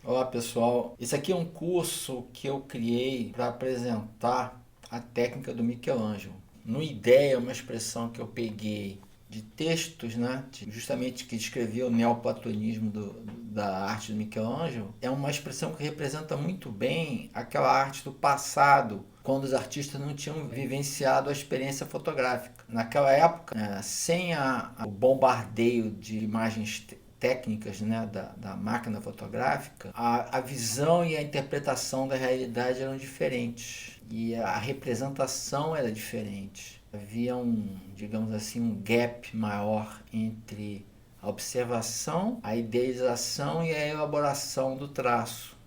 Olá pessoal, esse aqui é um curso que eu criei para apresentar a técnica do Michelangelo. No ideia é uma expressão que eu peguei de textos, né, justamente que descrevia o neoplatonismo da arte do Michelangelo. É uma expressão que representa muito bem aquela arte do passado, quando os artistas não tinham vivenciado a experiência fotográfica. Naquela época, sem o bombardeio de imagens técnicas, né, da máquina fotográfica, a visão e a interpretação da realidade eram diferentes e a representação era diferente. Havia digamos assim, um gap maior entre a observação, a idealização e a elaboração do traço.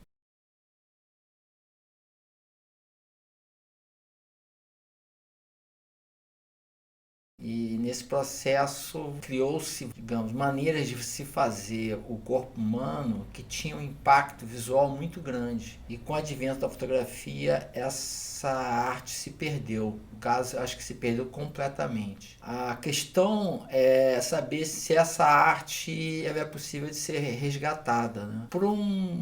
E nesse processo criou-se, digamos, maneiras de se fazer o corpo humano que tinham um impacto visual muito grande. E com o advento da fotografia, essa arte se perdeu. No caso, acho que se perdeu completamente. A questão é saber se essa arte é possível de ser resgatada, né?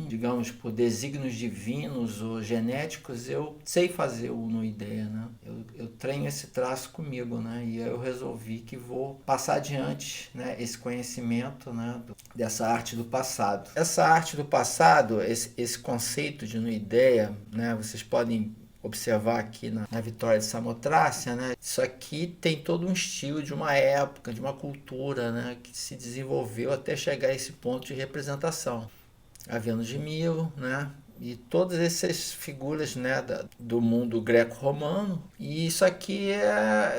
Digamos, por desígnios divinos ou genéticos, eu sei fazer o no ideia, né? Eu treino esse traço comigo, né? E eu resolvi que vou passar adiante, né, esse conhecimento, né, dessa arte do passado. Essa arte do passado, esse conceito de ideia, né, vocês podem observar aqui na Vitória de Samotrácia, né? Isso aqui tem todo um estilo de uma época, de uma cultura, né, que se desenvolveu até chegar a esse ponto de representação. A Vênus de Milo, né? E todas essas figuras, né, do mundo greco-romano. E isso aqui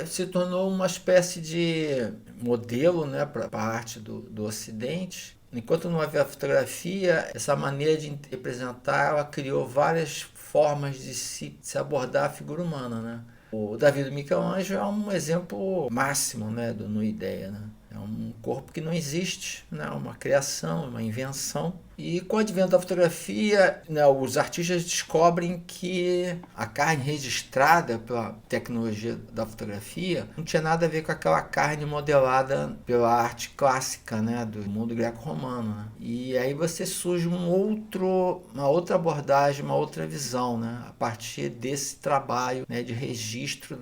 se tornou uma espécie de modelo, né, para a arte do Ocidente. Enquanto não havia fotografia, essa maneira de representar, ela criou várias formas de se abordar a figura humana, né? O Davi do Michelangelo é um exemplo máximo, né, do no ideia, né? É um corpo que não existe, né? Uma criação, uma invenção. E com o advento da fotografia, né, os artistas descobrem que a carne registrada pela tecnologia da fotografia não tinha nada a ver com aquela carne modelada pela arte clássica, né, do mundo greco-romano. Né? E aí você surge uma outra abordagem, uma outra visão, né, a partir desse trabalho, né, de registro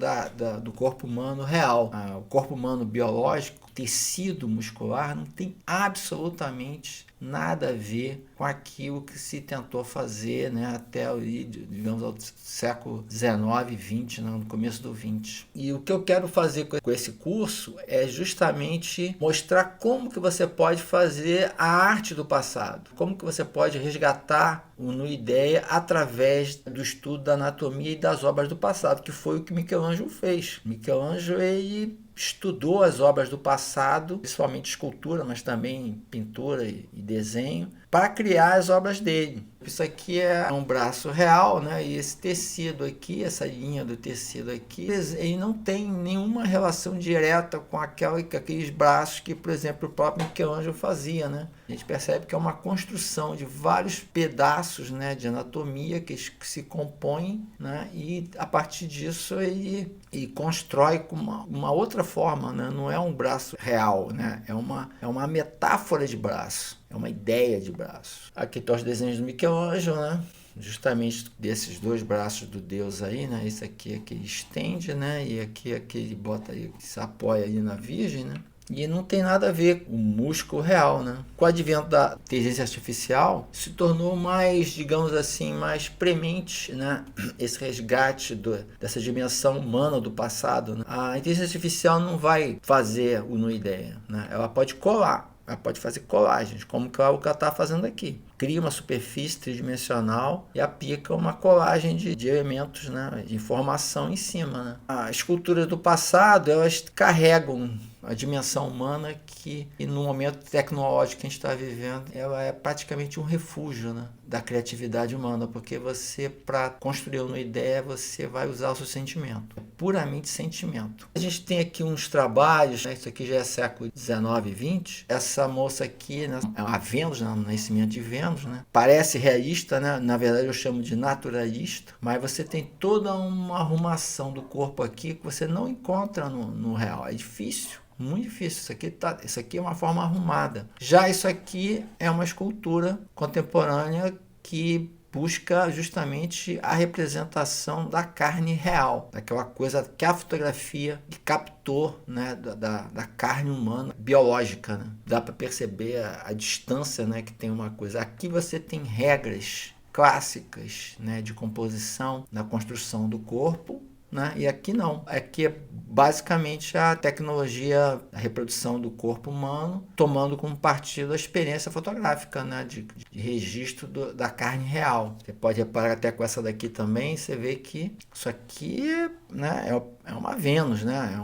do corpo humano real. O corpo humano biológico, tecido muscular, não tem absolutamente nada a ver com aquilo que se tentou fazer, né, até ali, digamos, ao século XIX, XX, né, no começo do XX. E o que eu quero fazer com esse curso é justamente mostrar como que você pode fazer a arte do passado, como que você pode resgatar no ideia através do estudo da anatomia e das obras do passado, que foi o que Michelangelo fez. Michelangelo, ele estudou as obras do passado, principalmente escultura, mas também pintura e desenho, para criar as obras dele. Isso aqui é um braço real, né? E esse tecido aqui, essa linha do tecido aqui, ele não tem nenhuma relação direta com aqueles braços que, por exemplo, o próprio Michelangelo fazia, né? A gente percebe que é uma construção de vários pedaços, né, de anatomia que se compõem, né? E a partir disso ele constrói com uma outra forma, né? Não é um braço real, né? É uma metáfora de braço. É uma ideia de braço. Aqui estão os desenhos do Michelangelo, né? Justamente desses dois braços do Deus aí, né? Esse aqui é que ele estende, né? E aqui é que ele bota aí, que se apoia ali na Virgem, né? E não tem nada a ver com o músculo real, né? Com o advento da inteligência artificial, se tornou mais, digamos assim, mais premente, né? Esse resgate dessa dimensão humana do passado. Né? A inteligência artificial não vai fazer o no ideia, né? Ela pode colar. Ela pode fazer colagens, como que é o que ela está fazendo aqui. Cria uma superfície tridimensional e aplica uma colagem de elementos, né, de informação em cima. Né? As esculturas do passado, elas carregam a dimensão humana que no momento tecnológico que a gente está vivendo, ela é praticamente um refúgio, né, da criatividade humana, porque você, para construir uma ideia, você vai usar o seu sentimento. É puramente sentimento. A gente tem aqui uns trabalhos, né, isso aqui já é século XIX e XX. Essa moça aqui, né, é a Vênus, né, no nascimento de Vênus, né, parece realista, né, na verdade eu chamo de naturalista, mas você tem toda uma arrumação do corpo aqui que você não encontra no real. É difícil. Muito difícil. Isso aqui é uma forma arrumada. Já isso aqui é uma escultura contemporânea que busca justamente a representação da carne real, daquela coisa que a fotografia captou, né, da carne humana biológica. Né? Dá para perceber a distância, né, que tem uma coisa. Aqui você tem regras clássicas, né, de composição, na construção do corpo, né? E aqui não. Aqui é basicamente a tecnologia, a reprodução do corpo humano, tomando como partido a experiência fotográfica, né? de registro da carne real. Você pode reparar até com essa daqui também, você vê que isso aqui, né, é uma Vênus, né?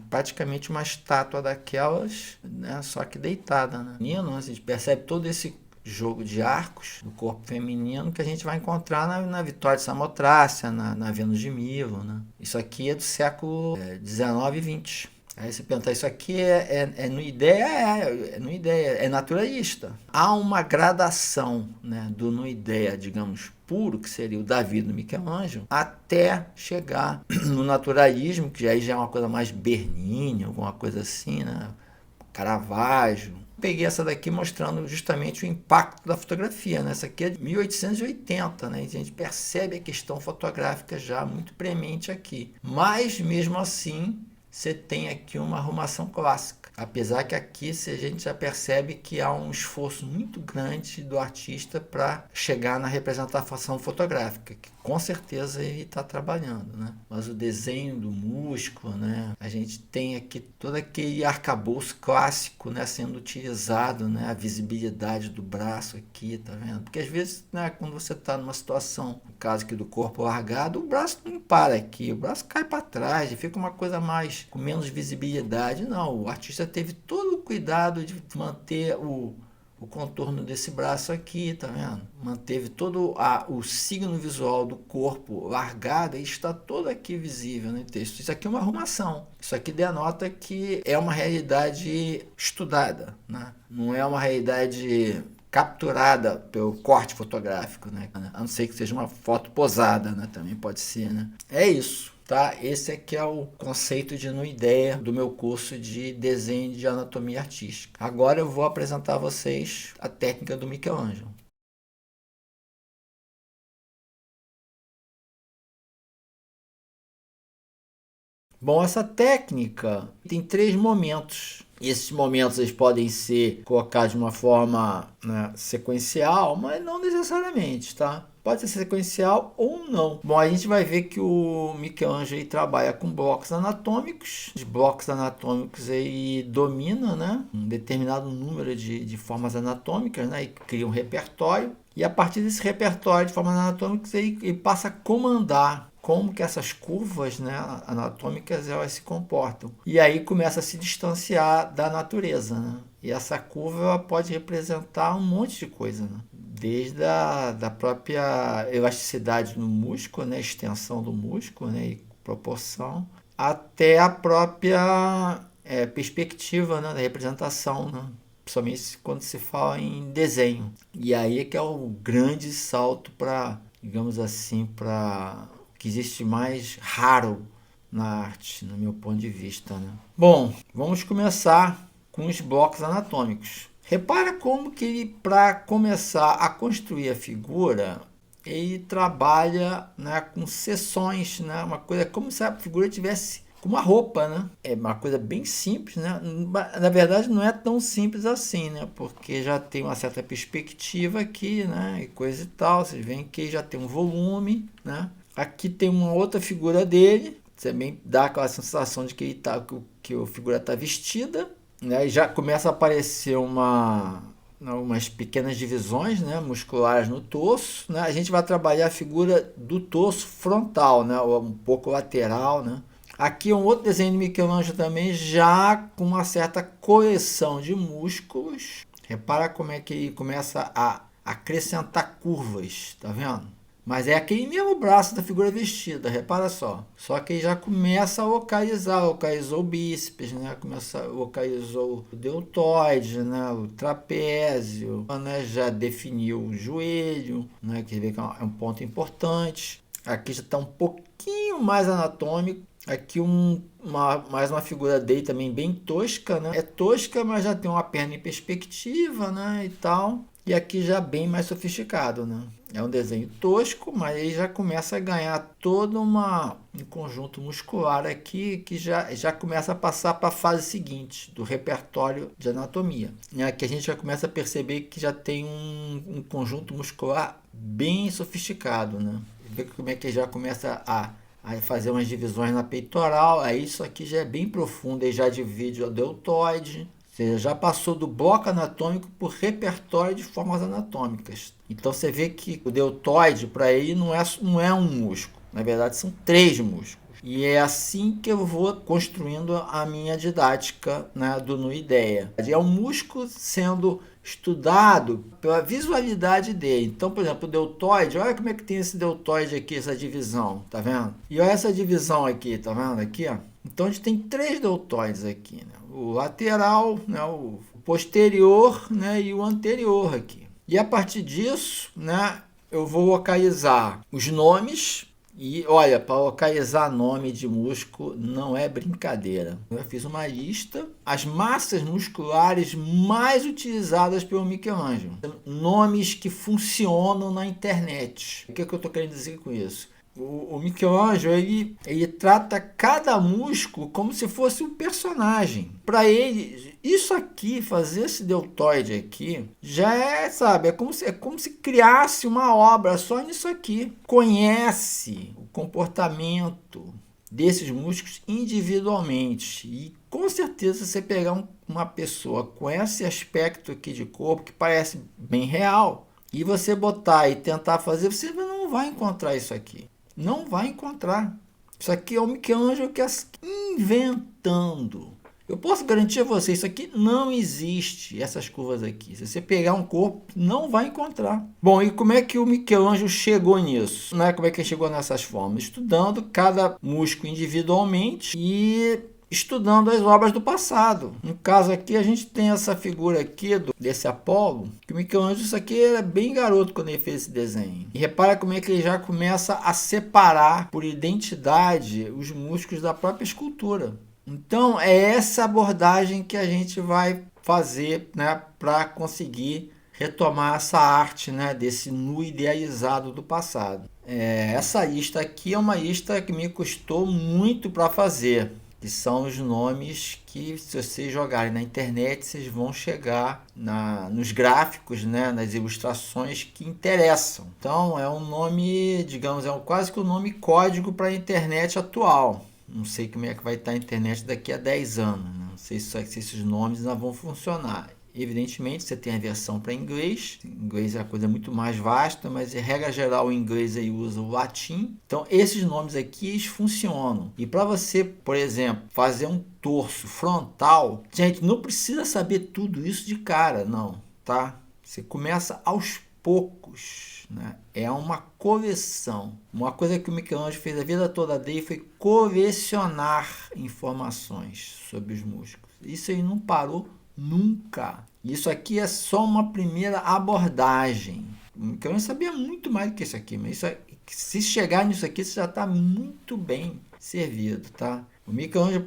Praticamente uma estátua daquelas, né, só que deitada. Né? A gente percebe todo esse jogo de arcos do corpo feminino que a gente vai encontrar na Vitória de Samotrácia, na Vênus de Milo. Né? Isso aqui é do século XIX e XX. Aí você pensa, isso aqui no ideia, é naturalista. Há uma gradação, né, do no ideia, digamos, puro, que seria o Davi do Michelangelo, até chegar no naturalismo, que aí já é uma coisa mais Bernini, alguma coisa assim, né? Caravaggio. Peguei essa daqui mostrando justamente o impacto da fotografia. Né? Essa aqui é de 1880, né? E a gente percebe a questão fotográfica já muito premente aqui. Mas, mesmo assim, você tem aqui uma arrumação clássica. Apesar que aqui a gente já percebe que há um esforço muito grande do artista para chegar na representação fotográfica, que com certeza ele está trabalhando. Né? Mas o desenho do músculo, né? A gente tem aqui todo aquele arcabouço clássico, né, sendo utilizado, né? A visibilidade do braço aqui, tá vendo? Porque às vezes, né, quando você está numa situação, no caso aqui do corpo largado, o braço não para aqui, o braço cai para trás, fica uma coisa mais com menos visibilidade. Não, o artista teve todo o cuidado de manter o contorno desse braço aqui, tá vendo? Manteve todo o signo visual do corpo largado e está todo aqui visível no texto. Isso aqui é uma arrumação. Isso aqui denota que é uma realidade estudada, né? Não é uma realidade capturada pelo corte fotográfico, né? A não ser que seja uma foto posada, né? Também pode ser, né? É isso. Tá? Esse aqui é o conceito de ideia do meu curso de desenho de anatomia artística. Agora eu vou apresentar a vocês a técnica do Michelangelo. Bom, essa técnica tem 3 momentos. E esses momentos eles podem ser colocados de uma forma, né, sequencial, mas não necessariamente, tá? Pode ser sequencial ou não. Bom, a gente vai ver que o Michelangelo trabalha com blocos anatômicos. Os blocos anatômicos ele domina, né, um determinado número de formas anatômicas, né, e cria um repertório. E a partir desse repertório de formas anatômicas ele passa a comandar como que essas curvas, né, anatômicas elas se comportam. E aí começa a se distanciar da natureza. Né? E essa curva ela pode representar um monte de coisa. Né? Desde da própria elasticidade do músculo, né, extensão do músculo, né, e proporção, até a própria perspectiva, né, da representação, né? Principalmente quando se fala em desenho. E aí é que é o grande salto para, digamos assim, para que existe mais raro na arte, no meu ponto de vista. Né? Bom, vamos começar com os blocos anatômicos. Repara como que ele, para começar a construir a figura, ele trabalha, né, com seções, né, uma coisa como se a figura tivesse com uma roupa, né? É uma coisa bem simples, né? Na verdade, não é tão simples assim, né? Porque já tem uma certa perspectiva aqui, né? E coisa e tal. Vocês veem que já tem um volume, né? Aqui tem uma outra figura dele. Também dá aquela sensação de que ele tá, que a figura está vestida, né? E já começa a aparecer umas pequenas divisões, né, musculares no torso. Né? A gente vai trabalhar a figura do torso frontal, né? Um pouco lateral, né? Aqui um outro desenho de Michelangelo também, já com uma certa coleção de músculos. Repara como é que ele começa a acrescentar curvas, tá vendo? Mas é aquele mesmo braço da figura vestida, repara só. Só que ele já começa a localizou o bíceps, né? Localizou o deltoide, né? O trapézio, né? Já definiu o joelho, né? Que vê que é um ponto importante. Aqui já está um pouquinho mais anatômico. Aqui mais uma figura dele também bem tosca, né? É tosca, mas já tem uma perna em perspectiva, né? E tal. E aqui já bem mais sofisticado, né? É um desenho tosco, mas aí já começa a ganhar todo um conjunto muscular aqui que já começa a passar para a fase seguinte do repertório de anatomia. E aqui a gente já começa a perceber que já tem um conjunto muscular bem sofisticado, né? Vê como é que já começa a fazer umas divisões na peitoral. Aí isso aqui já é bem profundo, aí já divide o deltoide. Ou seja, já passou do bloco anatômico por repertório de formas anatômicas. Então você vê que o deltoide, para ele, não é um músculo. Na verdade, são 3 músculos. E é assim que eu vou construindo a minha didática, né, do NUIDEA. É um músculo sendo estudado pela visualidade dele. Então, por exemplo, o deltoide, olha como é que tem esse deltoide aqui, essa divisão, tá vendo? E olha essa divisão aqui, tá vendo aqui, ó? Então a gente tem 3 deltoides aqui, né? O lateral, né, o posterior, né, e o anterior aqui. E a partir disso, né, eu vou localizar os nomes. E olha, para localizar nome de músculo não é brincadeira. Eu fiz uma lista, as massas musculares mais utilizadas pelo Michelangelo. Nomes que funcionam na internet. O que eu estou querendo dizer com isso? O Michelangelo, ele trata cada músculo como se fosse um personagem. Para ele, isso aqui, fazer esse deltoide aqui, já é, sabe, é como se criasse uma obra só nisso aqui. Conhece o comportamento desses músculos individualmente. E com certeza, se você pegar uma pessoa com esse aspecto aqui de corpo, que parece bem real, e você botar e tentar fazer, você não vai encontrar isso aqui. Não vai encontrar. Isso aqui é o Michelangelo que está inventando. Eu posso garantir a você, isso aqui não existe, essas curvas aqui. Se você pegar um corpo, não vai encontrar. Bom, e como é que o Michelangelo chegou nisso? Né? Como é que ele chegou nessas formas? Estudando cada músculo individualmente e estudando as obras do passado. No caso aqui, a gente tem essa figura aqui desse Apolo, que o Michelangelo, isso aqui era bem garoto quando ele fez esse desenho. E repara como é que ele já começa a separar por identidade os músculos da própria escultura. Então, é essa abordagem que a gente vai fazer, né, para conseguir retomar essa arte, né, desse nu idealizado do passado. Essa lista aqui é uma lista que me custou muito para fazer, que são os nomes que, se vocês jogarem na internet, vocês vão chegar nos gráficos, né, nas ilustrações que interessam. Então, é um nome, digamos, quase que um nome código para a internet atual. Não sei como é que vai estar a internet daqui a 10 anos. Né? Não sei se esses nomes ainda vão funcionar. Evidentemente, você tem a versão para inglês. Inglês é uma coisa muito mais vasta, mas em regra geral o inglês aí usa o latim. Então, esses nomes aqui funcionam. E para você, por exemplo, fazer um torso frontal, gente, não precisa saber tudo isso de cara, não, tá? Você começa aos poucos, né? É uma coleção. Uma coisa que o Michelangelo fez a vida toda dele foi colecionar informações sobre os músculos. Isso aí não parou nunca. Isso aqui é só uma primeira abordagem. O Michelangelo sabia muito mais do que isso aqui, mas se chegar nisso aqui, você já está muito bem servido, tá? O Michelangelo,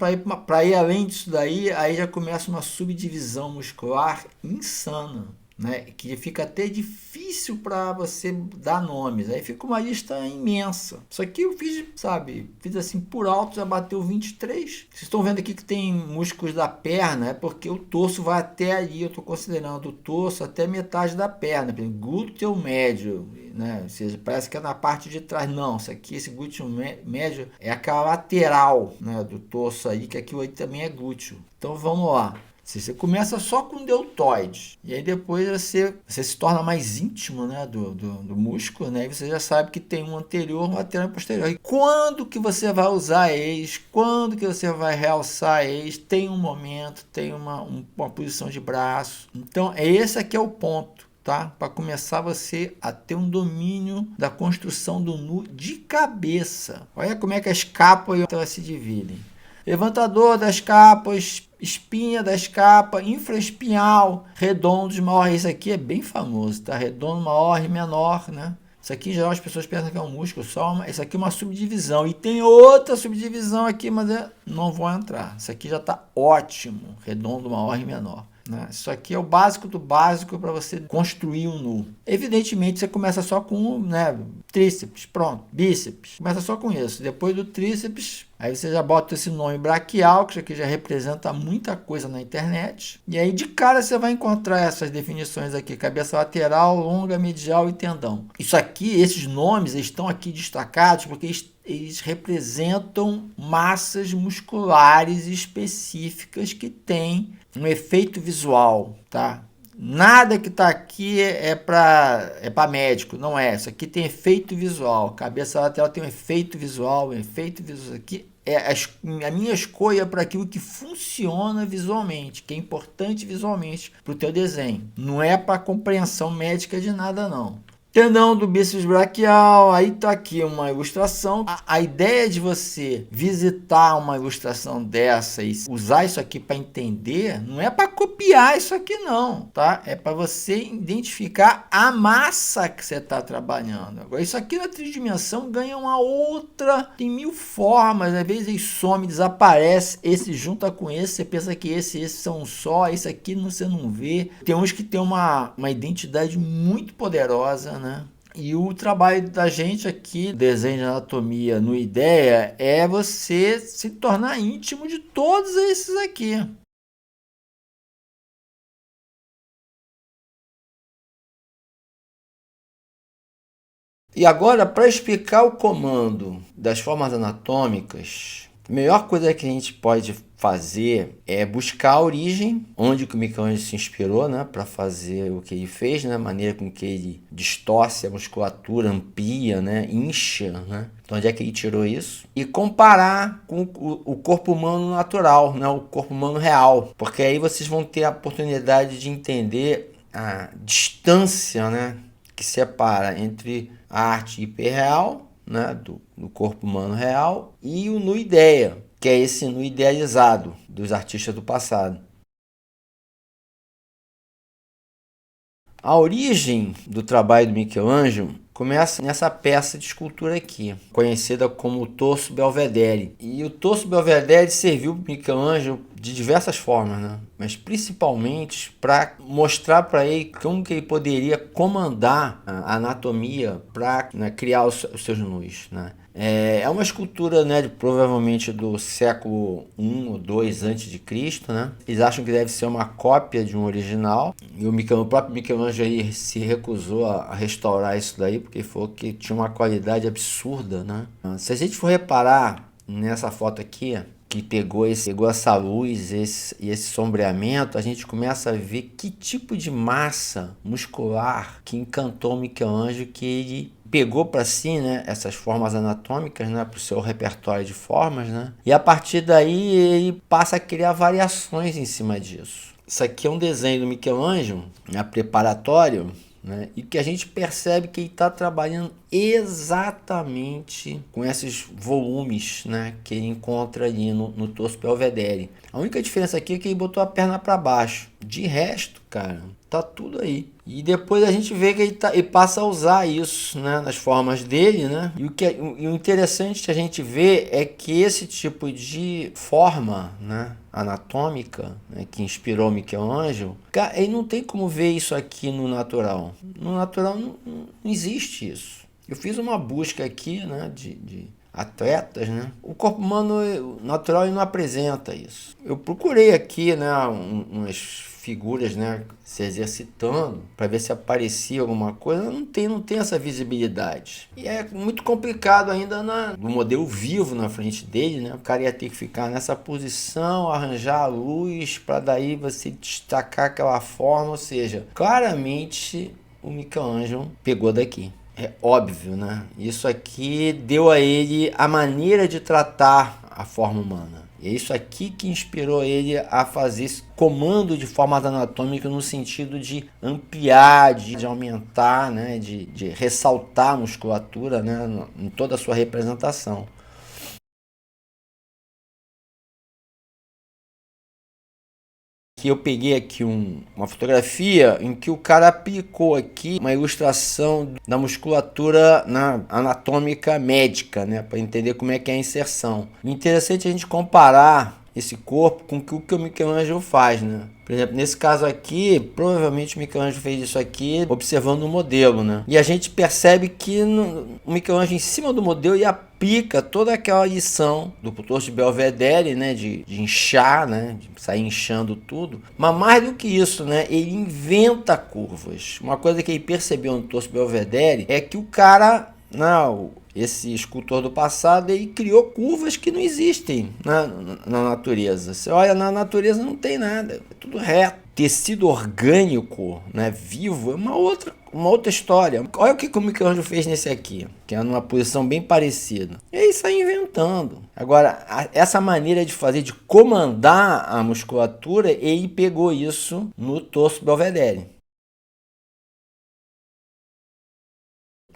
para ir além disso daí, aí já começa uma subdivisão muscular insana, né? Que fica até difícil para você dar nomes. Aí fica uma lista imensa. Isso aqui eu fiz, sabe, fiz assim por alto, já bateu 23. Vocês estão vendo aqui que tem músculos da perna, é porque o torso vai até ali. Eu estou considerando o torso até metade da perna, glúteo médio, né? Ou seja, parece que é na parte de trás. Não, esse glúteo médio é aquela lateral, né, do torso aí, que aquilo aí também é glúteo. Então vamos lá. Você começa só com deltoide, e aí depois você se torna mais íntimo, né, do músculo, né, e você já sabe que tem um anterior, um lateral e um posterior. E quando que você vai usar eles, quando que você vai realçar eles, tem um momento, tem uma posição de braço. Então, esse aqui é o ponto, tá? Para começar você a ter um domínio da construção do nu de cabeça. Olha como é que as capas elas se dividem. Levantador das capas, espinha das capas, infraespinhal, redondos, maior. Isso aqui é bem famoso, tá? Redondo, maior e menor, né? Isso aqui, em geral, as pessoas pensam que é um músculo só, isso aqui é uma subdivisão. E tem outra subdivisão aqui, mas não vou entrar. Isso aqui já está ótimo, redondo maior e menor. Né? Isso aqui é o básico do básico para você construir um nu. Evidentemente, você começa só com, né, tríceps, pronto, bíceps. Começa só com isso. Depois do tríceps, aí você já bota esse nome braquial, que isso aqui já representa muita coisa na internet. E aí, de cara, você vai encontrar essas definições aqui: cabeça lateral, longa, medial e tendão. Isso aqui, esses nomes estão aqui destacados porque eles representam massas musculares específicas que têm um efeito visual, tá? Nada que está aqui é para médico, não é. Isso aqui tem efeito visual. Cabeça lateral tem um efeito visual, aqui é a minha escolha para aquilo que funciona visualmente, que é importante visualmente para o teu desenho. Não é para compreensão médica de nada, não. Tendão do bíceps braquial, aí tá aqui uma ilustração. A ideia de você visitar uma ilustração dessa e usar isso aqui para entender, não é para copiar isso aqui não, tá? É para você identificar a massa que você está trabalhando. Agora, isso aqui na tridimensião ganha uma outra, tem mil formas, às vezes ele some, desaparece, esse junta com esse, você pensa que esse são um só, esse aqui você não vê. Tem uns que tem uma identidade muito poderosa, né? E o trabalho da gente aqui, desenho de anatomia no IDEA, é você se tornar íntimo de todos esses aqui. E agora, para explicar o comando das formas anatômicas, a melhor coisa que a gente pode fazer é buscar a origem, onde que o Michelangelo se inspirou, né, para fazer o que ele fez, né, a maneira com que ele distorce a musculatura, amplia, né, incha, né, então onde é que ele tirou isso, e comparar com o corpo humano natural, né, o corpo humano real, porque aí vocês vão ter a oportunidade de entender a distância, né, que separa entre a arte hiperreal, né, do corpo humano real, e o nu ideia, que é esse nu idealizado dos artistas do passado. A origem do trabalho do Michelangelo começa nessa peça de escultura aqui, conhecida como o Torso Belvedere. E o Torso Belvedere serviu para Michelangelo de diversas formas, né? Mas principalmente para mostrar para ele como que ele poderia comandar a anatomia para, né, criar os seus nus, né? É uma escultura, né, provavelmente do século I ou II a.C., né? Eles acham que deve ser uma cópia de um original. E o próprio Michelangelo aí se recusou a restaurar isso daí, porque falou que tinha uma qualidade absurda, né? Se a gente for reparar nessa foto aqui, que pegou essa luz e esse sombreamento, a gente começa a ver que tipo de massa muscular que encantou o Michelangelo, que ele pegou para si, né, essas formas anatômicas, né, para o seu repertório de formas, né, e a partir daí ele passa a criar variações em cima disso. Isso aqui é um desenho do Michelangelo, né, preparatório, né, e que a gente percebe que ele está trabalhando exatamente com esses volumes, né, que ele encontra ali no Torso Belvedere. A única diferença aqui é que ele botou a perna para baixo. De resto, cara, tá tudo aí. E depois a gente vê que ele passa a usar isso, né, nas formas dele, né? E o interessante que a gente vê é que esse tipo de forma, né, anatômica, né, que inspirou Michelangelo, cara, ele não tem como ver isso aqui no natural. No natural não existe isso. Eu fiz uma busca aqui, né, de atletas, né? O corpo humano natural ele não apresenta isso. Eu procurei aqui, né, umas figuras, né, se exercitando para ver se aparecia alguma coisa. Não tem essa visibilidade. E é muito complicado ainda no modelo vivo na frente dele, né? O cara ia ter que ficar nessa posição, arranjar a luz para daí você destacar aquela forma, ou seja, claramente o Michelangelo pegou daqui. É óbvio, né? Isso aqui deu a ele a maneira de tratar a forma humana. É isso aqui que inspirou ele a fazer esse comando de formas anatômicas no sentido de ampliar, de aumentar, né? de ressaltar a musculatura, né? Em toda a sua representação. que eu peguei aqui uma fotografia em que o cara aplicou aqui uma ilustração da musculatura anatômica médica, né, para entender como é que é a inserção. O interessante é a gente comparar esse corpo com o que o Michelangelo faz, né? Por exemplo, nesse caso aqui, provavelmente o Michelangelo fez isso aqui observando o modelo, né? E a gente percebe que o Michelangelo em cima do modelo e aplica toda aquela lição do torso de Belvedere, né? De inchar, né? De sair inchando tudo. Mas mais do que isso, né? Ele inventa curvas. Uma coisa que ele percebeu no torso de Belvedere é que o cara... esse escultor do passado, ele criou curvas que não existem na natureza. Você olha, na natureza não tem nada, é tudo reto. Tecido orgânico, né, vivo, é uma outra história. Olha o que o Michelangelo fez nesse aqui, que é numa posição bem parecida. Ele sai inventando. Agora, essa maneira de fazer, de comandar a musculatura, ele pegou isso no torso Belvedere.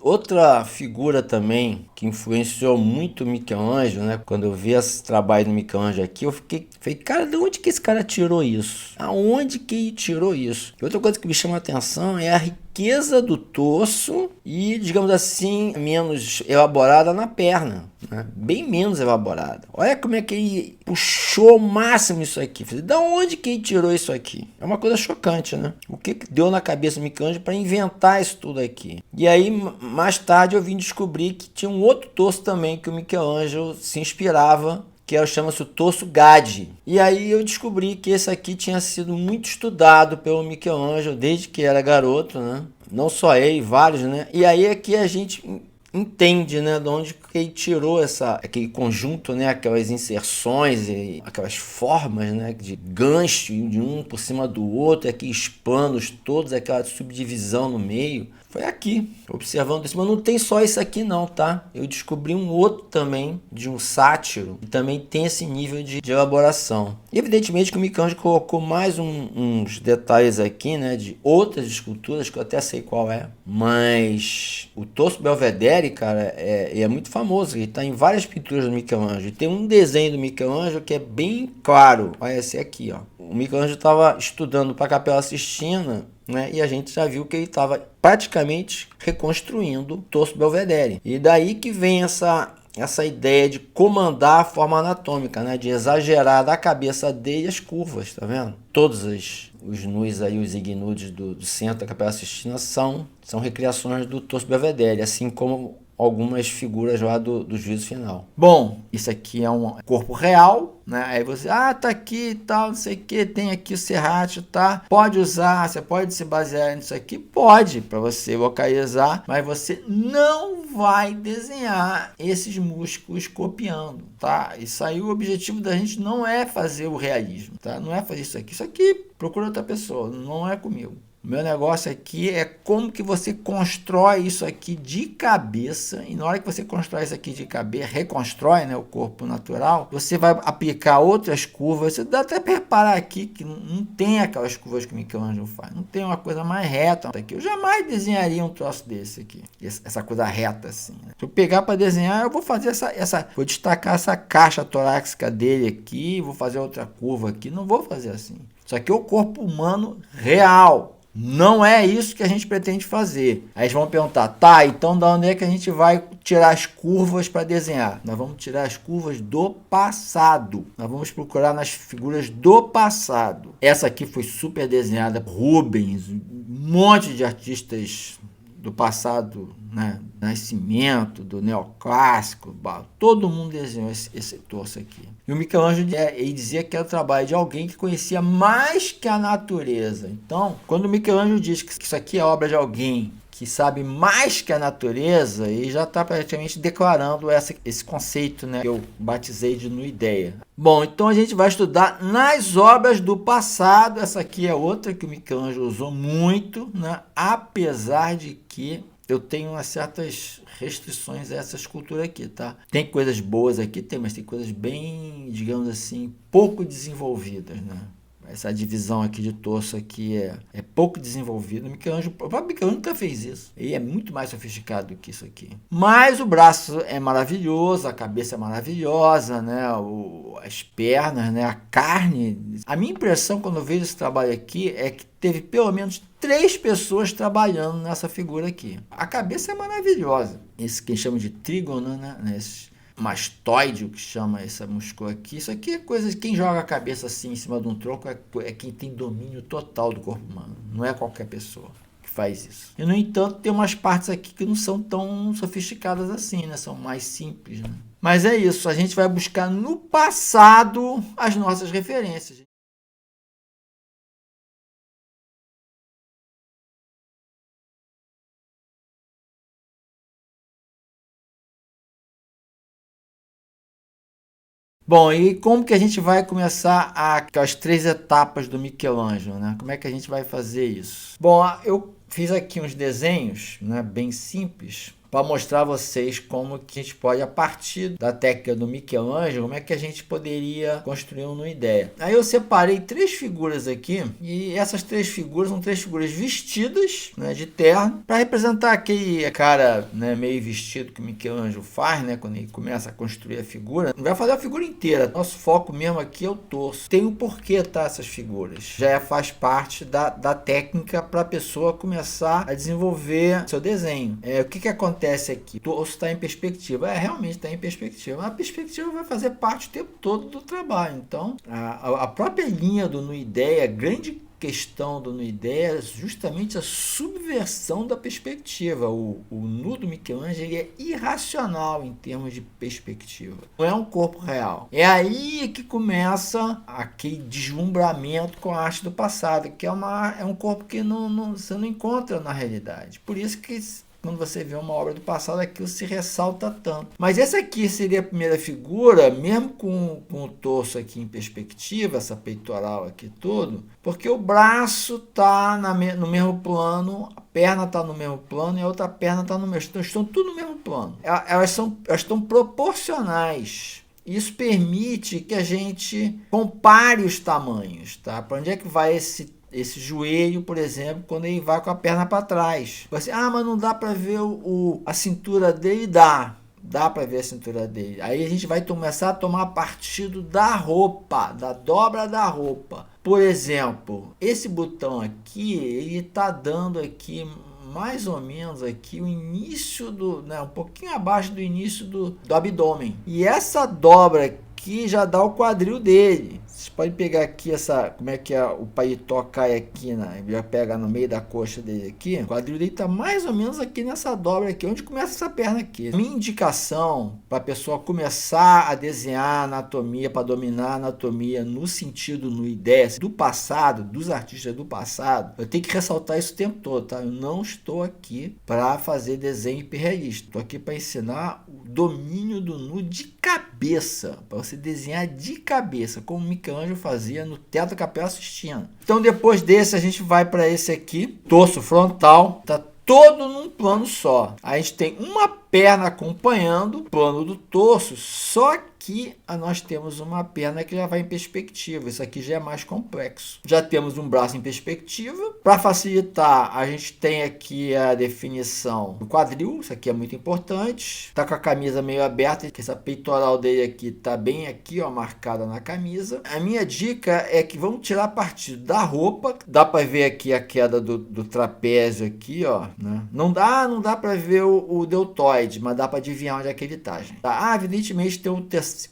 Outra figura também que influenciou muito o Michelangelo, né? Quando eu vi esse trabalho do Michelangelo aqui, eu falei, cara, de onde que esse cara tirou isso? Aonde que ele tirou isso? E outra coisa que me chama a atenção é a riqueza do torso e, digamos assim, menos elaborada na perna, né? Bem menos elaborada. Olha como é que ele puxou ao máximo isso aqui. Falei, da onde que ele tirou isso aqui? É uma coisa chocante, né? O que deu na cabeça do Michelangelo para inventar isso tudo aqui? E aí, mais tarde, eu vim descobrir que tinha um outro torso também que o Michelangelo se inspirava, que chama-se o torso Gade. E aí eu descobri que esse aqui tinha sido muito estudado pelo Michelangelo desde que era garoto, né? Não só ele, vários, né? E aí é que a gente entende, né, de onde que ele tirou aquele conjunto, né, aquelas inserções e aquelas formas, né, de gancho de um por cima do outro, aqueles panos todos, aquela subdivisão no meio. Foi aqui, observando isso. Mas não tem só isso aqui não, tá? Eu descobri um outro também, de um sátiro, que também tem esse nível de elaboração. E evidentemente que o Michelangelo colocou mais uns detalhes aqui, né, de outras esculturas, que eu até sei qual é. Mas o torso Belvedere, cara, é muito famoso. Ele está em várias pinturas do Michelangelo. E tem um desenho do Michelangelo que é bem claro. Olha esse aqui, ó. O Michelangelo estava estudando para a Capela Sistina, né? E a gente já viu que ele estava praticamente reconstruindo o torso Belvedere. E daí que vem essa ideia de comandar a forma anatômica, né? De exagerar da cabeça dele as curvas, tá vendo? Todos os nus aí, os ignudes do centro da Capela Sistina são recriações do torso Belvedere, assim como algumas figuras lá do juízo final. Bom, isso aqui é um corpo real, né? Aí você, tá aqui e tal, não sei o que, tem aqui o serrátil, tá? Pode usar, você pode se basear nisso aqui? Pode, para você localizar, mas você não vai desenhar esses músculos copiando, tá? Isso aí, o objetivo da gente não é fazer o realismo, tá? Não é fazer isso aqui. Isso aqui, procura outra pessoa, não é comigo. O meu negócio aqui é como que você constrói isso aqui de cabeça, e na hora que você constrói isso aqui de cabeça, reconstrói, né, o corpo natural, você vai aplicar outras curvas. Você dá até para reparar aqui que não tem aquelas curvas que o Michelangelo faz, não tem uma coisa mais reta aqui. Eu jamais desenharia um troço desse aqui, essa coisa reta assim, né? Se eu pegar para desenhar, eu vou fazer vou destacar essa caixa torácica dele aqui, vou fazer outra curva aqui, não vou fazer assim. Isso aqui é o corpo humano real. Não é isso que a gente pretende fazer. Aí eles vão perguntar, tá, então da onde é que a gente vai tirar as curvas para desenhar? Nós vamos tirar as curvas do passado. Nós vamos procurar nas figuras do passado. Essa aqui foi super desenhada por Rubens, um monte de artistas do passado, né? Nascimento, do neoclássico, todo mundo desenhou esse torso aqui. E o Michelangelo, ele dizia que era o trabalho de alguém que conhecia mais que a natureza. Então, quando o Michelangelo diz que isso aqui é obra de alguém que sabe mais que a natureza, ele já está praticamente declarando esse conceito, né, que eu batizei de nuideia. Bom, então a gente vai estudar nas obras do passado. Essa aqui é outra que o Michelangelo usou muito, né, apesar de que eu tenho umas certas restrições a essa escultura aqui, tá? Tem coisas boas aqui, mas tem coisas bem, digamos assim, pouco desenvolvidas, né? Essa divisão aqui de torso aqui é pouco desenvolvida. O próprio Michelangelo nunca fez isso. Ele é muito mais sofisticado do que isso aqui. Mas o braço é maravilhoso, a cabeça é maravilhosa, né? As pernas, né? A carne. A minha impressão quando eu vejo esse trabalho aqui é que teve pelo menos 3 pessoas trabalhando nessa figura aqui. A cabeça é maravilhosa. Esse que a gente chama de trígono, né? Esse mastoide, o que chama essa múscula aqui. Isso aqui é coisa de quem joga a cabeça assim em cima de um tronco é quem tem domínio total do corpo humano. Não é qualquer pessoa que faz isso. E, no entanto, tem umas partes aqui que não são tão sofisticadas assim, né? São mais simples, né? Mas é isso. A gente vai buscar no passado as nossas referências. Bom, e como que a gente vai começar as 3 etapas do Michelangelo, né? Como é que a gente vai fazer isso? Bom, eu fiz aqui uns desenhos, né, bem simples, para mostrar a vocês como que a gente pode, a partir da técnica do Michelangelo, como é que a gente poderia construir uma ideia. Aí eu separei 3 figuras aqui, e essas 3 figuras são 3 figuras vestidas, né, de terno, para representar aquele cara, né, meio vestido que o Michelangelo faz, né, quando ele começa a construir a figura. Não vai fazer a figura inteira, nosso foco mesmo aqui é o torso. Tem um porquê, tá, essas figuras. Já faz parte da técnica para a pessoa começar a desenvolver seu desenho. O que acontece aqui? O torso está em perspectiva. Realmente está em perspectiva. A perspectiva vai fazer parte o tempo todo do trabalho. Então, a própria linha do Nuideia, a grande questão do Nuideia é justamente a subversão da perspectiva. O nu do Michelangelo é irracional em termos de perspectiva. Não é um corpo real. É aí que começa aquele deslumbramento com a arte do passado, que é um corpo que você não encontra na realidade. Por isso que quando você vê uma obra do passado, aquilo se ressalta tanto. Mas essa aqui seria a primeira figura, mesmo com o torso aqui em perspectiva, essa peitoral aqui tudo, porque o braço está no mesmo plano, a perna está no mesmo plano e a outra perna está no mesmo. Então, estão tudo no mesmo plano. Elas estão proporcionais. Isso permite que a gente compare os tamanhos, tá? Para onde é que vai esse joelho, por exemplo, quando ele vai com a perna para trás? Você, mas não dá para ver a cintura dele? Dá para ver a cintura dele. Aí a gente vai começar a tomar partido da roupa, da dobra da roupa. Por exemplo, esse botão aqui, ele está dando aqui mais ou menos aqui o início um pouquinho abaixo do início do abdômen. E essa dobra aqui já dá o quadril dele. Vocês podem pegar aqui como é que o paletó cai aqui, já pega no meio da coxa dele aqui. O quadril dele está mais ou menos aqui nessa dobra aqui, onde começa essa perna aqui. Minha indicação para a pessoa começar a desenhar anatomia, para dominar a anatomia no sentido, no ideia do passado, dos artistas do passado, eu tenho que ressaltar isso o tempo todo, tá? Eu não estou aqui para fazer desenho hiperrealista. Estou aqui para ensinar o domínio do nu de cabeça, para você desenhar de cabeça, como o Michelangelo fazia no Teatro Capela Sistina. Então, depois desse, a gente vai para esse aqui, torso frontal, tá todo num plano só. A gente tem uma perna acompanhando o plano do torso, só que nós temos uma perna que já vai em perspectiva. Isso aqui já é mais complexo. Já temos um braço em perspectiva. Para facilitar, a gente tem aqui a definição do quadril. Isso aqui é muito importante. Tá com a camisa meio aberta, que essa peitoral dele aqui tá bem aqui, ó, marcada na camisa. A minha dica é que vamos tirar partido da roupa. Dá para ver aqui a queda do trapézio aqui, ó, né? Não dá para ver o deltoide, mas dá para adivinhar onde é que ele tá, gente. Evidentemente tem o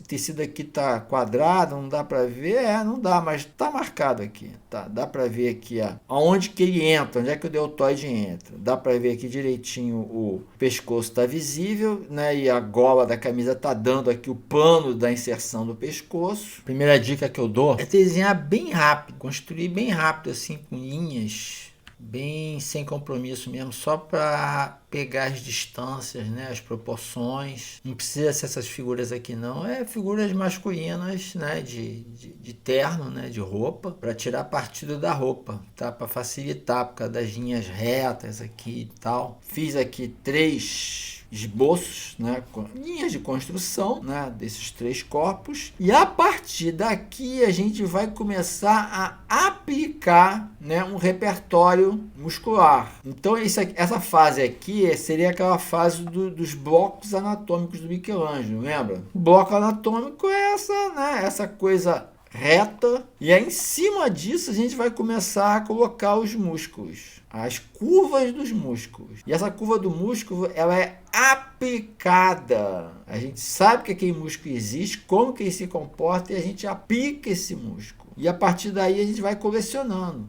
tecido aqui tá quadrado, não dá para ver, não dá, mas tá marcado aqui, tá? Dá para ver aqui, ó, aonde que ele entra, onde é que o deltoide entra. Dá para ver aqui direitinho, o pescoço tá visível, né? E a gola da camisa tá dando aqui o plano da inserção do pescoço. Primeira dica que eu dou é desenhar bem rápido, construir bem rápido assim, com linhas bem sem compromisso mesmo, só para pegar as distâncias, né, as proporções. Não precisa ser essas figuras aqui não, figuras masculinas, né, de terno, né, de roupa, para tirar partido da roupa, tá, para facilitar por causa das linhas retas aqui e tal. Fiz aqui 3 esboços, né, com linhas de construção, né, desses 3 corpos, e a partir daqui a gente vai começar a aplicar, né, um repertório muscular. Então essa fase aqui seria aquela fase dos blocos anatômicos do Michelangelo, lembra? O bloco anatômico é essa coisa reta, e aí em cima disso a gente vai começar a colocar os músculos, as curvas dos músculos. E essa curva do músculo, ela é aplicada. A gente sabe que aquele músculo existe, como que ele se comporta, e a gente aplica esse músculo. E a partir daí a gente vai colecionando.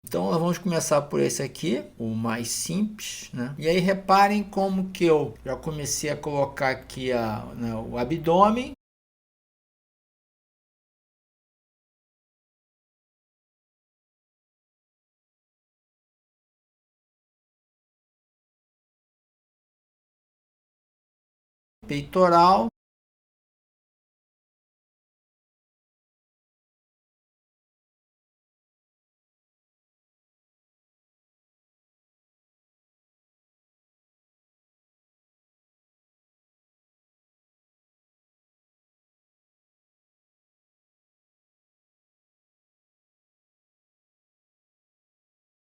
Então nós vamos começar por esse aqui, o mais simples, né? E aí reparem como que eu já comecei a colocar aqui o abdômen. Peitoral.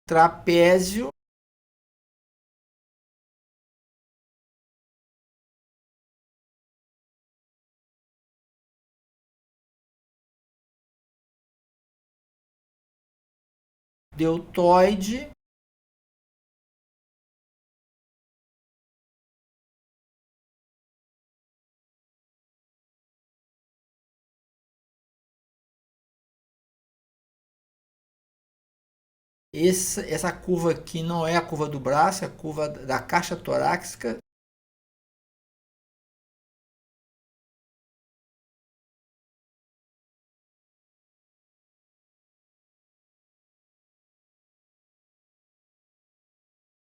Trapézio. Deltoide. Essa curva aqui não é a curva do braço, é a curva da caixa torácica.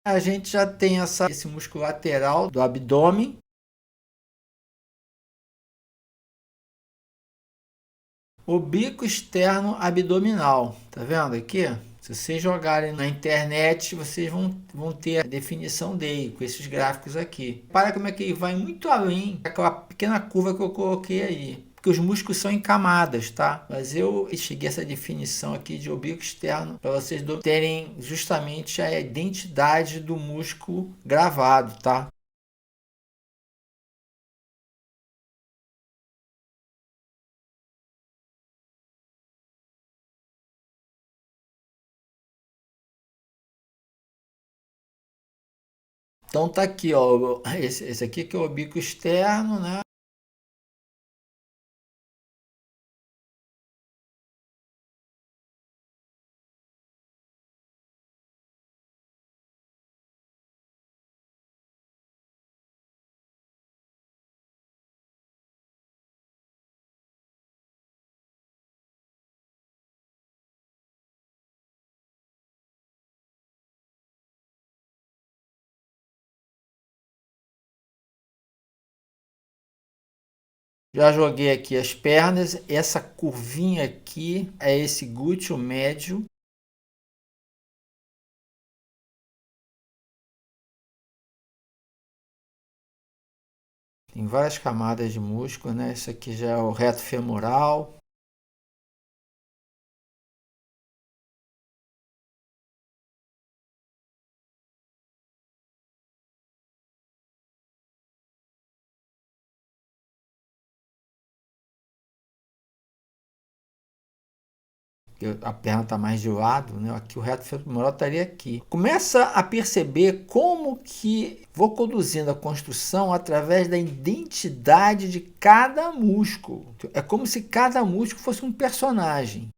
A gente já tem esse músculo lateral do abdômen. O bico externo abdominal. Tá vendo aqui? Se vocês jogarem na internet, vocês vão ter a definição dele com esses gráficos aqui. Para como é que ele vai muito além daquela pequena curva que eu coloquei aí. Porque os músculos são em camadas, tá? Mas eu cheguei a essa definição aqui de oblíquo externo para vocês terem justamente a identidade do músculo gravado, tá? Então tá aqui, ó, esse aqui que é o oblíquo externo, né? Já joguei aqui as pernas, essa curvinha aqui é esse glúteo médio. Tem várias camadas de músculo, né? Isso aqui já é o reto femoral. A perna está mais de lado, né? Aqui o reto femoral estaria aqui. Começa a perceber como que vou conduzindo a construção através da identidade de cada músculo. É como se cada músculo fosse um personagem.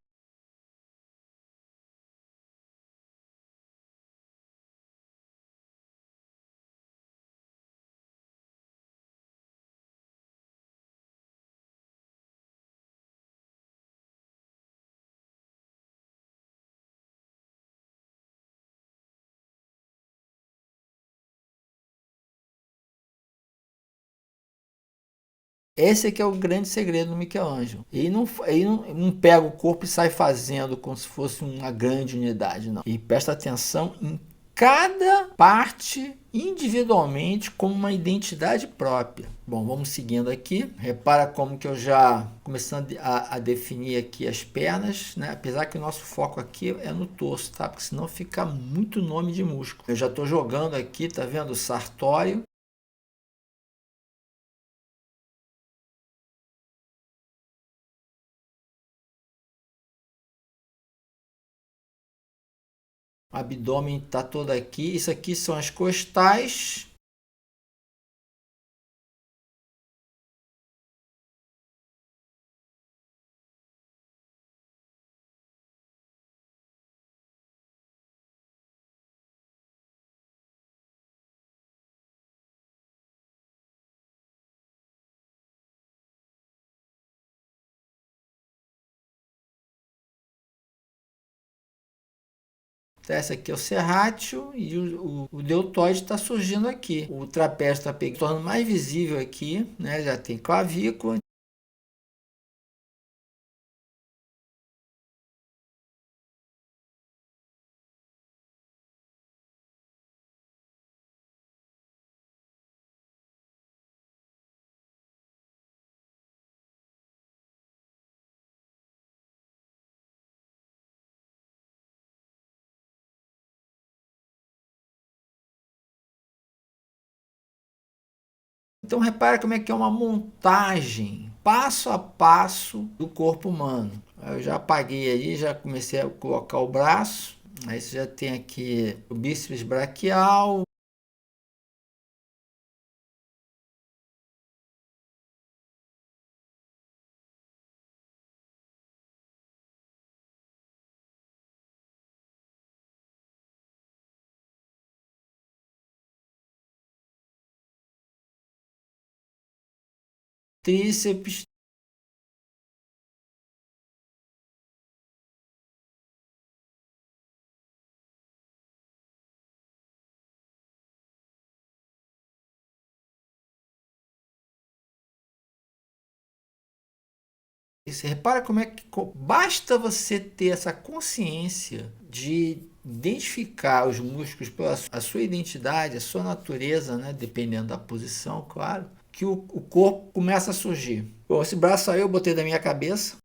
Esse aqui é o grande segredo do Michelangelo. Ele não pega o corpo e sai fazendo como se fosse uma grande unidade, não. Ele presta atenção em cada parte individualmente como uma identidade própria. Bom, vamos seguindo aqui. Repara como que eu já começando a definir aqui as pernas, né? Apesar que o nosso foco aqui é no torso, tá? Porque senão fica muito nome de músculo. Eu já estou jogando aqui, tá vendo? O sartório. O abdômen está todo aqui. Isso aqui são as costais. Essa aqui é o serrátil e o deltoide está surgindo aqui. O trapézio está tornando mais visível aqui, né? Já tem clavícula. Então repara como é que é uma montagem passo a passo do corpo humano. Eu já apaguei aí, já comecei a colocar o braço. Aí você já tem aqui o bíceps braquial. Tríceps. E você repara como é que basta você ter essa consciência de identificar os músculos pela sua identidade, a sua natureza, né? Dependendo da posição, claro, que o corpo começa a surgir. Bom, esse braço aí eu botei da minha cabeça.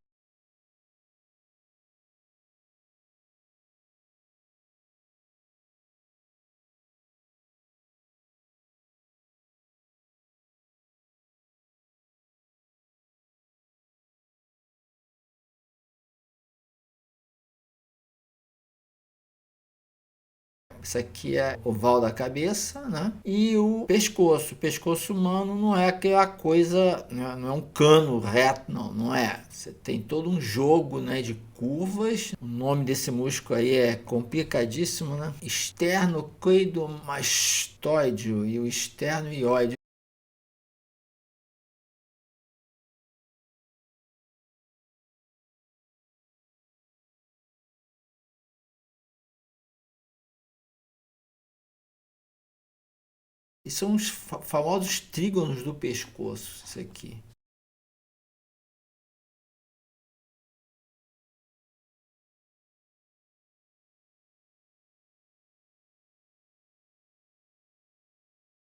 Isso aqui é o oval da cabeça, né? E o pescoço. O pescoço humano não é aquela coisa, não é um cano reto, não, não é. Você tem todo um jogo, né, de curvas. O nome desse músculo aí é complicadíssimo, né? Esternocleidomastoideo e o esternoióide. E são os famosos trígonos do pescoço, isso aqui.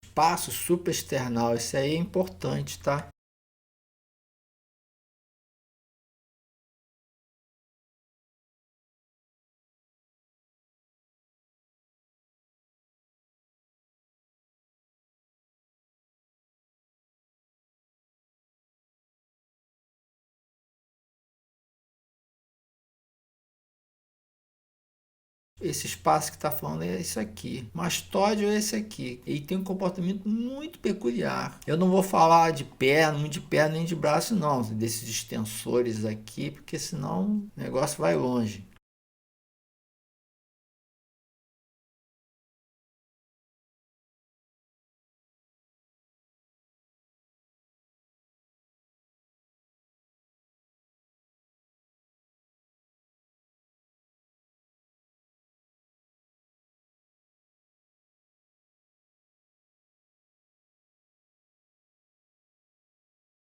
Espaço supraesternal, isso aí é importante, tá? Esse espaço que está falando é isso aqui. Mastóide é esse aqui. Ele tem um comportamento muito peculiar. Eu não vou falar de perna, nem de braço, não. Desses extensores aqui, porque senão o negócio vai longe.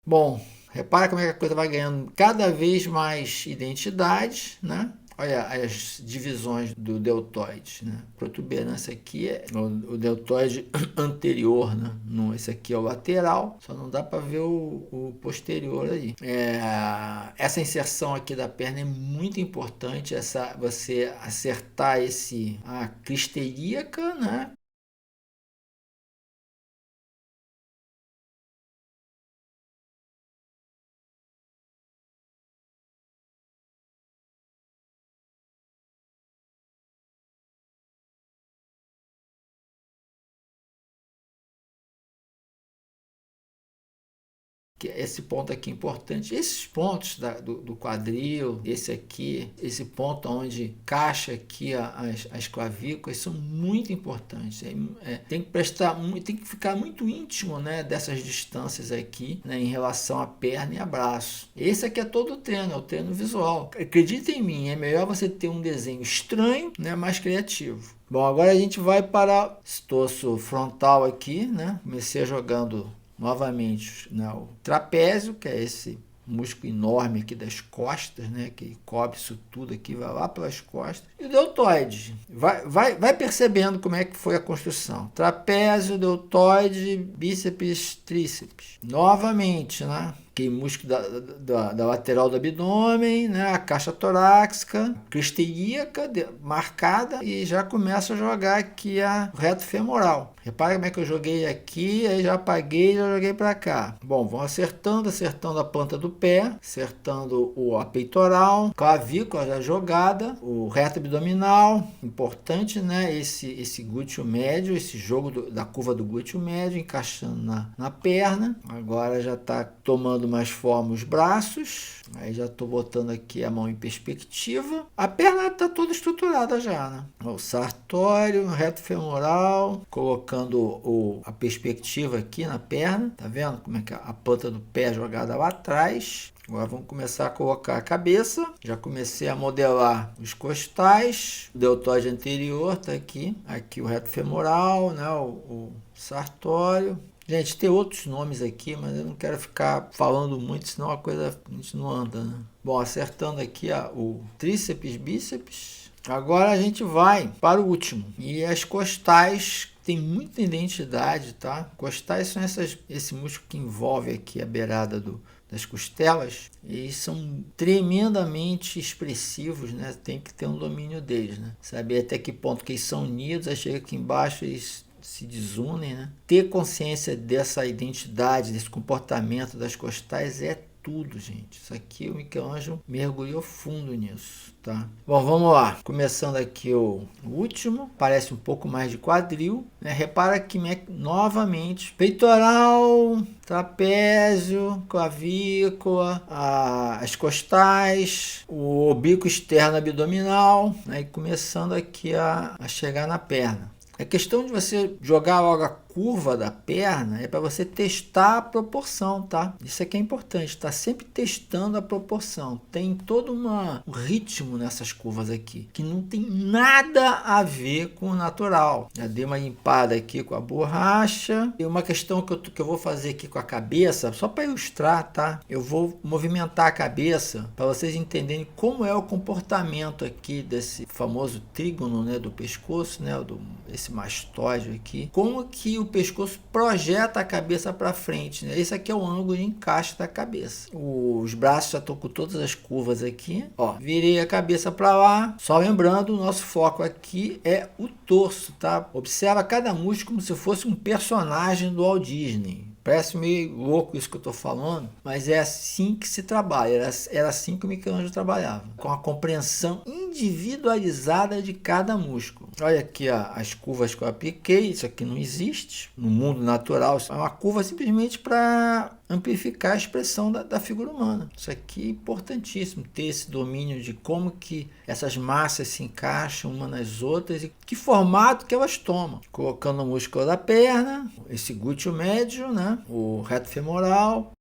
Bom, repara como é que a coisa vai ganhando cada vez mais identidade, né? Olha as divisões do deltoide, né? Protuberância aqui é o deltoide anterior, né? Esse aqui é o lateral, só não dá para ver o posterior aí. Essa inserção aqui da perna é muito importante, você acertar a crista ilíaca, né? Que esse ponto aqui é importante. Esses pontos do quadril, esse ponto onde encaixa aqui as clavículas são muito importantes. Tem que tem que ficar muito íntimo, né, dessas distâncias aqui, né, em relação à perna e a braço. Esse aqui é todo o treino, é o treino visual. Acredita em mim, é melhor você ter um desenho estranho, né, mais criativo. Bom, agora a gente vai para esse torso frontal aqui, né? Comecei jogando novamente, né, o trapézio, que é esse músculo enorme aqui das costas, né, que cobre isso tudo aqui, vai lá pelas costas. E o deltoide, vai percebendo como é que foi a construção. Trapézio, deltoide, bíceps, tríceps. Novamente, né? Que músculo da lateral do abdômen, né? A caixa torácica, crista ilíaca marcada, e já começa a jogar aqui a reto femoral. Repara como é que eu joguei aqui, aí já apaguei e já joguei para cá. Bom, vão acertando a planta do pé, acertando a peitoral, clavícula já jogada, o reto abdominal, importante, né? Esse glúteo médio, esse jogo da curva do glúteo médio, encaixando na perna. Agora já está tomando mais forma os braços, aí já estou botando aqui a mão em perspectiva. A perna está toda estruturada já, né? O sartório, reto femoral, colocando a perspectiva aqui na perna, tá vendo como é que a ponta do pé é jogada lá atrás. Agora vamos começar a colocar a cabeça. Já comecei a modelar os costais. O deltoide anterior está aqui. Aqui o reto femoral, né? O sartório. Gente, tem outros nomes aqui, mas eu não quero ficar falando muito, senão a gente não anda, né? Bom, acertando aqui o tríceps, bíceps. Agora a gente vai para o último. E as costais tem muita identidade, tá? Costais são esse músculo que envolve aqui a beirada das costelas, e são tremendamente expressivos, né? Tem que ter um domínio deles, né? Saber até que ponto que eles são unidos, aí chega aqui embaixo eles se desunem, né? Ter consciência dessa identidade, desse comportamento das costais é tudo, gente. Isso aqui o Michelangelo mergulhou fundo nisso, tá? Bom, vamos lá. Começando aqui o último, parece um pouco mais de quadril, né? Repara que novamente peitoral, trapézio, clavícula, as costais, o bico externo abdominal, né? E começando aqui a chegar na perna. A questão de você jogar logo a curva da perna é para você testar a proporção, tá? Isso aqui é importante, tá sempre testando a proporção. Tem todo um ritmo nessas curvas aqui, que não tem nada a ver com o natural. Já dei uma limpada aqui com a borracha. E uma questão que eu vou fazer aqui com a cabeça, só para ilustrar, tá? Eu vou movimentar a cabeça para vocês entenderem como é o comportamento aqui desse famoso trígono, né, do pescoço, né, esse mastóide aqui. Como que o pescoço projeta a cabeça para frente, né? Esse aqui é o ângulo de encaixe da cabeça. Os braços já estão com todas as curvas aqui. Ó, virei a cabeça para lá. Só lembrando, o nosso foco aqui é o torso, tá? Observa cada músculo como se fosse um personagem do Walt Disney. Parece meio louco isso que eu estou falando, mas é assim que se trabalha, era assim que o Michelangelo trabalhava, com a compreensão individualizada de cada músculo. Olha aqui as curvas que eu apliquei, isso aqui não existe no mundo natural, isso é uma curva simplesmente para amplificar a expressão da figura humana. Isso aqui é importantíssimo, ter esse domínio de como que essas massas se encaixam umas nas outras e que formato que elas tomam. Colocando o músculo da perna, esse glúteo médio, né? O reto femoral.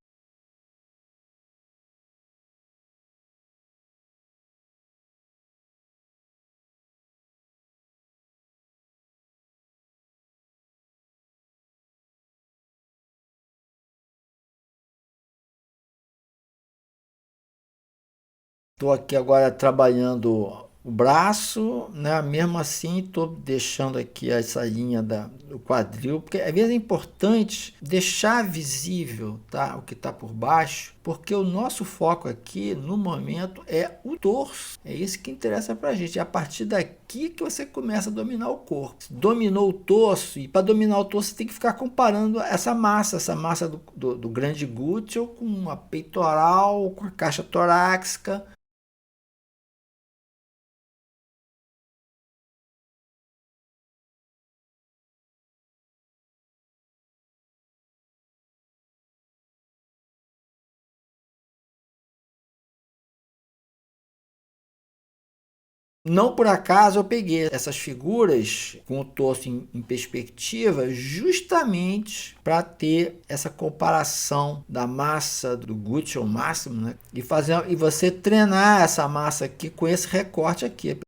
Estou aqui agora trabalhando o braço, né? Mesmo assim estou deixando aqui essa linha do quadril, porque às vezes é importante deixar visível, tá, o que está por baixo, porque o nosso foco aqui no momento é o torso, é isso que interessa para a gente, é a partir daqui que você começa a dominar o corpo. Dominou o torso, e para dominar o torso você tem que ficar comparando essa massa do grande glúteo com a peitoral, com a caixa torácica. Não por acaso eu peguei essas figuras com o torso em perspectiva justamente para ter essa comparação da massa do glúteo máximo, né? E você treinar essa massa aqui com esse recorte aqui.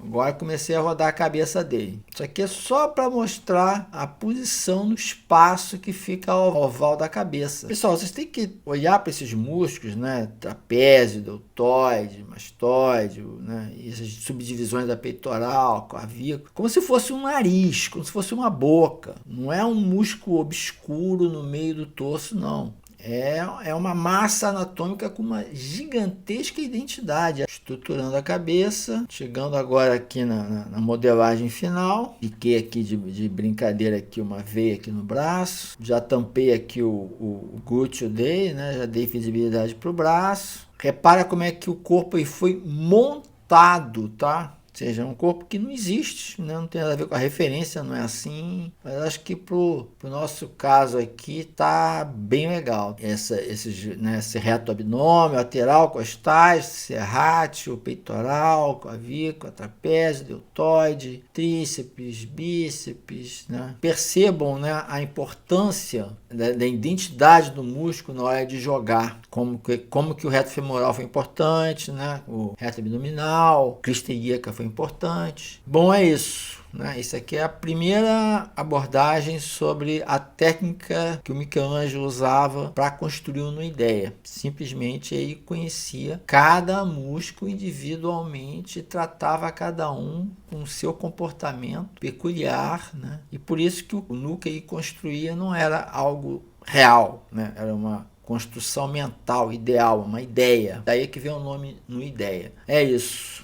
Agora comecei a rodar a cabeça dele. Isso aqui é só para mostrar a posição no espaço que fica ao oval da cabeça. Pessoal, vocês têm que olhar para esses músculos, né? Trapézio, deltoide, mastoide, né? E essas subdivisões da peitoral, clavícula, como se fosse um nariz, como se fosse uma boca. Não é um músculo obscuro no meio do torso, não. É uma massa anatômica com uma gigantesca identidade, estruturando a cabeça, chegando agora aqui na modelagem final. Fiquei aqui de brincadeira aqui uma veia aqui no braço, já tampei aqui o glúteo dele, né? Já dei visibilidade para o braço. Repara como é que o corpo aí foi montado, tá? Ou seja, é um corpo que não existe, né? Não tem nada a ver com a referência, não é assim. Mas acho que pro nosso caso aqui tá bem legal. Esse reto abdômen, lateral, costais, serrátil, peitoral, clavícula, trapézio, deltoide, tríceps, bíceps, né? Percebam, né, a importância da identidade do músculo na hora de jogar. Como que o reto femoral foi importante, né? O reto abdominal, crista ilíaca foi importante. Bom, é isso. Né? Isso aqui é a primeira abordagem sobre a técnica que o Michelangelo usava para construir uma ideia. Simplesmente ele conhecia cada músculo individualmente e tratava cada um com o seu comportamento peculiar, né? E por isso que o núcleo que ele construía não era algo real, né? Era uma construção mental, ideal, uma ideia. Daí que vem o nome no ideia. É isso.